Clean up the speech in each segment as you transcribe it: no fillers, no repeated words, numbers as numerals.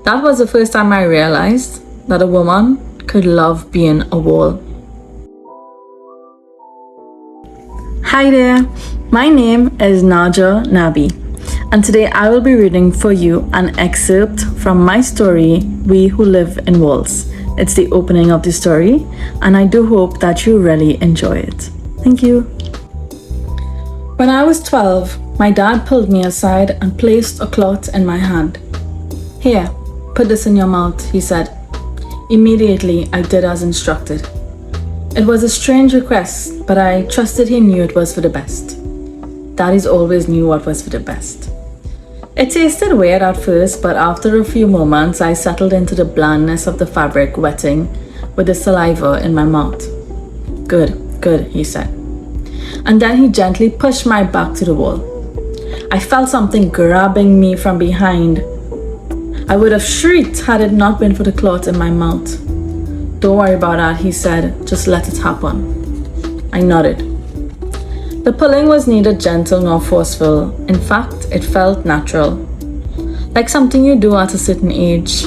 That was the first time I realized that a woman could love being a wall. Hi there, my name is Nadja Nabbie, and today I will be reading for you an excerpt from my story, We Who Live in Walls. It's the opening of the story, and I do hope that you really enjoy it. Thank you. When I was 12, my dad pulled me aside and placed a cloth in my hand. Here, put this in your mouth, he said. Immediately, I did as instructed. It was a strange request, but I trusted he knew it was for the best. Daddies always knew what was for the best. It tasted weird at first, but after a few moments, I settled into the blandness of the fabric wetting with the saliva in my mouth. Good, he said. And then he gently pushed my back to the wall. I felt something grabbing me from behind. I would have shrieked had it not been for the cloth in my mouth. Don't worry about that, he said. Just let it happen. I nodded. The pulling was neither gentle nor forceful. In fact, it felt natural. Like something you do at a certain age.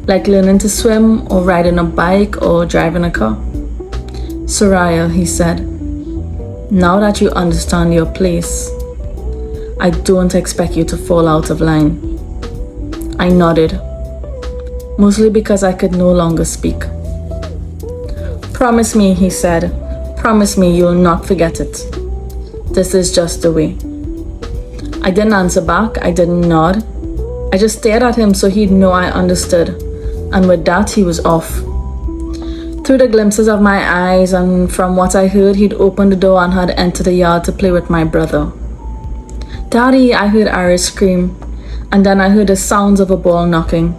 Like learning to swim or riding a bike or driving a car. Soraya, he said. Now that you understand your place, I don't expect you to fall out of line. I nodded. Mostly because I could no longer speak. Promise me, he said. Promise me you'll not forget it. This is just the way. I didn't answer back. I didn't nod. I just stared at him so he'd know I understood. And with that, he was off. Through the glimpses of my eyes and from what I heard, he'd opened the door and had entered the yard to play with my brother. Daddy, I heard Iris scream. And then I heard the sounds of a ball knocking.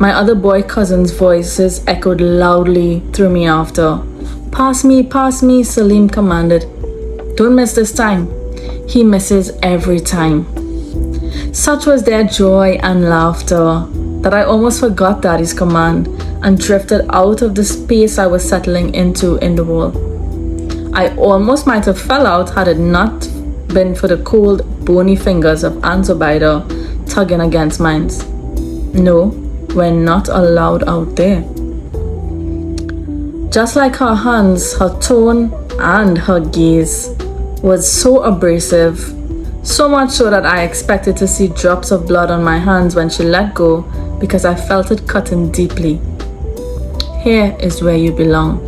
My other boy cousins' voices echoed loudly through me after. Pass me, Salim commanded. Don't miss this time. He misses every time. Such was their joy and laughter that I almost forgot Daddy's command and drifted out of the space I was settling into in the wall. I almost might have fell out had it not been for the cold, bony fingers of Aunt Zubaida tugging against mine. No. We're not allowed out there. Just like her hands, her tone and her gaze was so abrasive, so much so that I expected to see drops of blood on my hands when she let go because I felt it cutting deeply. Here is where you belong.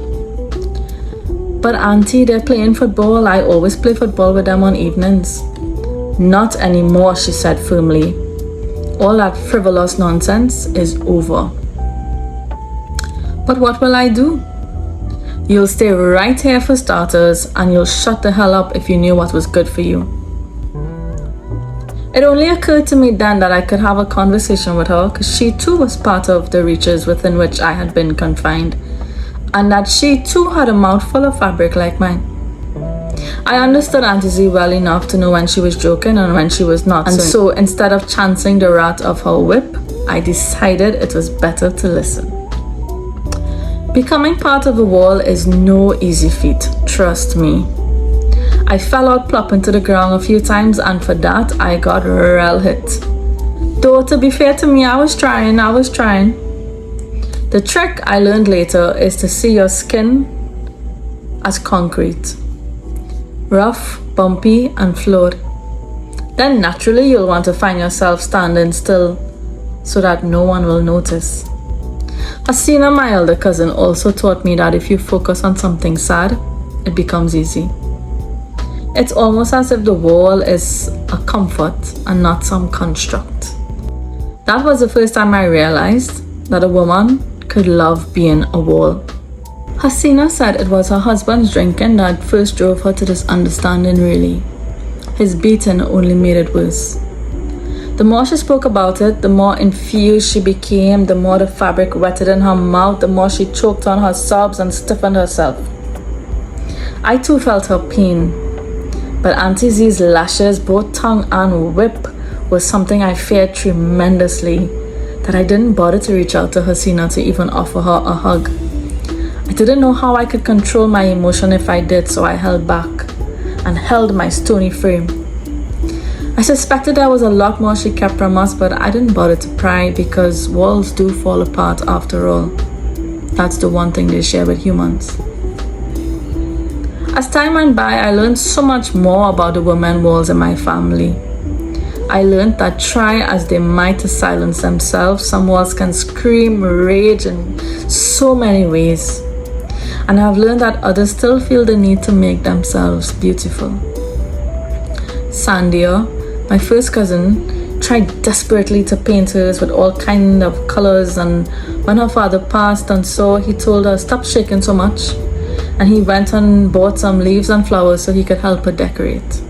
But Auntie, they're playing football. I always play football with them on evenings. Not anymore, she said firmly. All that frivolous nonsense is over. But what will I do? You'll stay right here for starters, and you'll shut the hell up if you knew what was good for you. It only occurred to me then that I could have a conversation with her, because she too was part of the reaches within which I had been confined, and that she too had a mouth full of fabric like mine. I understood Auntie Z well enough to know when she was joking and when she was not. And so instead of chancing the wrath of her whip, I decided it was better to listen. Becoming part of a wall is no easy feat, trust me. I fell out plopping to the ground a few times, and for that I got real hit. Though to be fair to me, I was trying. The trick I learned later is to see your skin as concrete. Rough, bumpy, and flawed. Then naturally you'll want to find yourself standing still so that no one will notice. Hasina, my elder cousin, also taught me that if you focus on something sad, it becomes easy. It's almost as if the wall is a comfort and not some construct. That was the first time I realized that a woman could love being a wall. Hasina said it was her husband's drinking that first drove her to this understanding, really. His beating only made it worse. The more she spoke about it, the more infused she became, the more the fabric wetted in her mouth, the more she choked on her sobs and stiffened herself. I too felt her pain, but Auntie Z's lashes, both tongue and whip, was something I feared tremendously, that I didn't bother to reach out to Hasina to even offer her a hug. I didn't know how I could control my emotion if I did, so I held back and held my stony frame. I suspected there was a lot more she kept from us, but I didn't bother to pry because walls do fall apart after all. That's the one thing they share with humans. As time went by, I learned so much more about the women walls in my family. I learned that try as they might to silence themselves, some walls can scream, rage in so many ways. And I've learned that others still feel the need to make themselves beautiful. Sandia, my first cousin, tried desperately to paint hers with all kinds of colors, and when her father passed and saw, he told her, "Stop shaking so much." And he went and bought some leaves and flowers so he could help her decorate.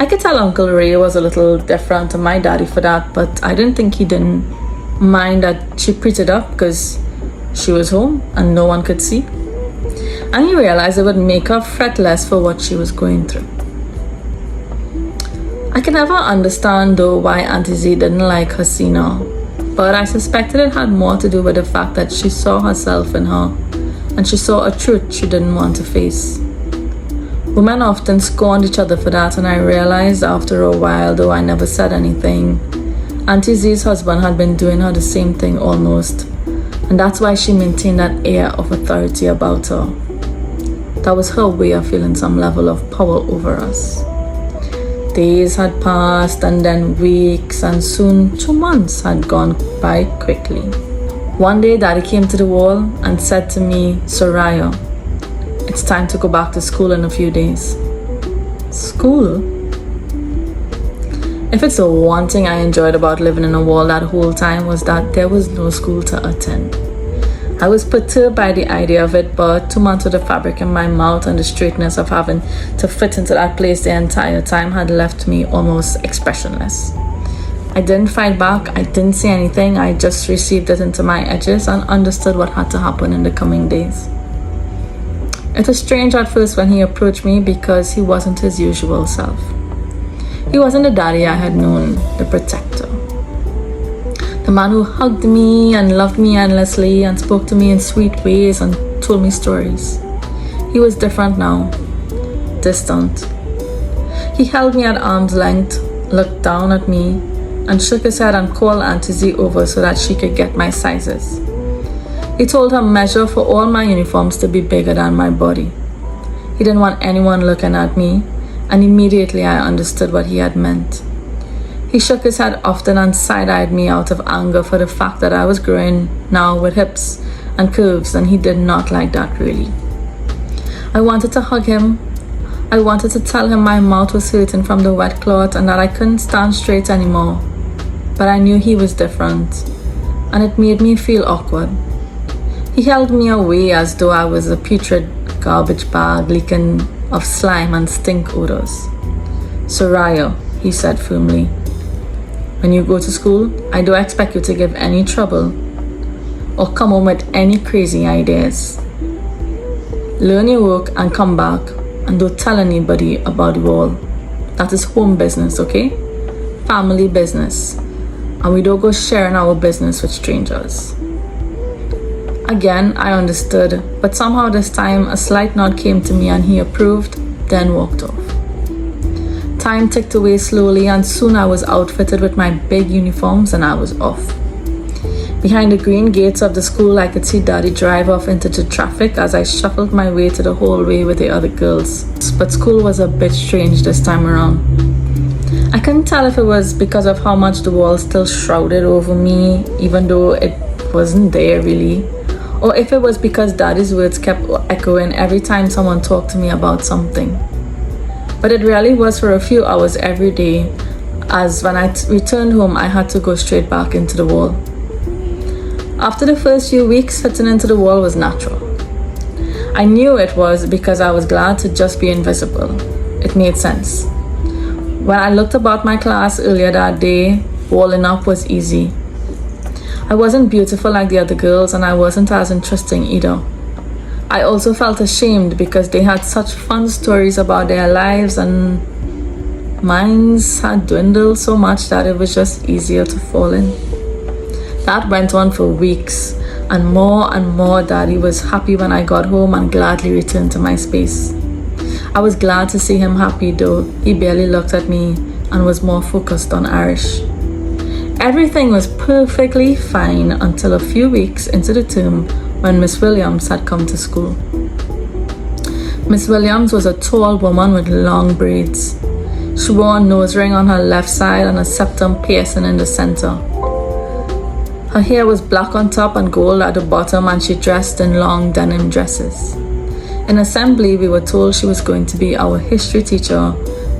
I could tell Uncle Ray was a little different to my daddy for that, but I didn't think he didn't mind that she prettied up because she was home and no one could see. And he realized it would make her fret less for what she was going through. I can never understand though why Auntie Z didn't like Hasina, but I suspected it had more to do with the fact that she saw herself in her, and she saw a truth she didn't want to face. Women often scorned each other for that, and I realized after a while, though I never said anything, Auntie Z's husband had been doing her the same thing almost, and that's why she maintained that air of authority about her. That was her way of feeling some level of power over us. Days had passed, and then weeks, and soon 2 months had gone by quickly. One day, Daddy came to the wall and said to me, "Soraya, it's time to go back to school in a few days." School? If it's the one thing I enjoyed about living in a wall that whole time was that there was no school to attend. I was perturbed by the idea of it, but 2 months with the fabric in my mouth and the straightness of having to fit into that place the entire time had left me almost expressionless. I didn't fight back, I didn't say anything, I just received it into my edges and understood what had to happen in the coming days. It was strange at first when he approached me because he wasn't his usual self. He wasn't the daddy I had known, the protector. The man who hugged me and loved me endlessly and spoke to me in sweet ways and told me stories. He was different now, distant. He held me at arm's length, looked down at me, and shook his head and called Auntie Z over so that she could get my sizes. He told her measure for all my uniforms to be bigger than my body. He didn't want anyone looking at me, and immediately I understood what he had meant. He shook his head often and side-eyed me out of anger for the fact that I was growing now with hips and curves, and he did not like that really. I wanted to hug him. I wanted to tell him my mouth was hurting from the wet cloth and that I couldn't stand straight anymore. But I knew he was different, and it made me feel awkward. He held me away as though I was a putrid garbage bag leaking of slime and stink odors. "Soraya," he said firmly, "when you go to school, I don't expect you to give any trouble or come home with any crazy ideas. Learn your work and come back, and don't tell anybody about the wall. That is home business, okay? Family business. And we don't go sharing our business with strangers." Again, I understood, but somehow this time a slight nod came to me and he approved, then walked off. Time ticked away slowly, and soon I was outfitted with my big uniforms and I was off. Behind the green gates of the school, I could see Daddy drive off into the traffic as I shuffled my way to the hallway with the other girls. But school was a bit strange this time around. I couldn't tell if it was because of how much the wall still shrouded over me, even though it wasn't there really, or if it was because Daddy's words kept echoing every time someone talked to me about something. But it really was for a few hours every day, as when I returned home, I had to go straight back into the wall. After the first few weeks, fitting into the wall was natural. I knew it was because I was glad to just be invisible. It made sense. When I looked about my class earlier that day, walling up was easy. I wasn't beautiful like the other girls, and I wasn't as interesting either. I also felt ashamed because they had such fun stories about their lives, and mine had dwindled so much that it was just easier to fall in. That went on for weeks, and more Daddy was happy when I got home and gladly returned to my space. I was glad to see him happy, though he barely looked at me and was more focused on Irish. Everything was perfectly fine until a few weeks into the term when Miss Williams had come to school. Miss Williams was a tall woman with long braids. She wore a nose ring on her left side and a septum piercing in the center. Her hair was black on top and gold at the bottom, and she dressed in long denim dresses. In assembly, we were told she was going to be our history teacher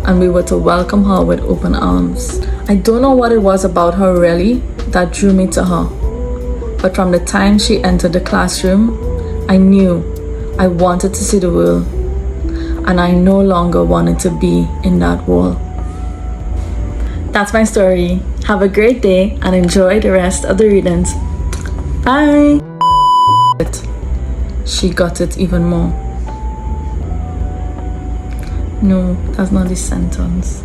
and we were to welcome her with open arms. I don't know what it was about her really that drew me to her, but from the time she entered the classroom, I knew I wanted to see the world, and I no longer wanted to be in that world. That's my story. Have a great day and enjoy the rest of the readings. Bye! She got it even more. No, that's not the sentence.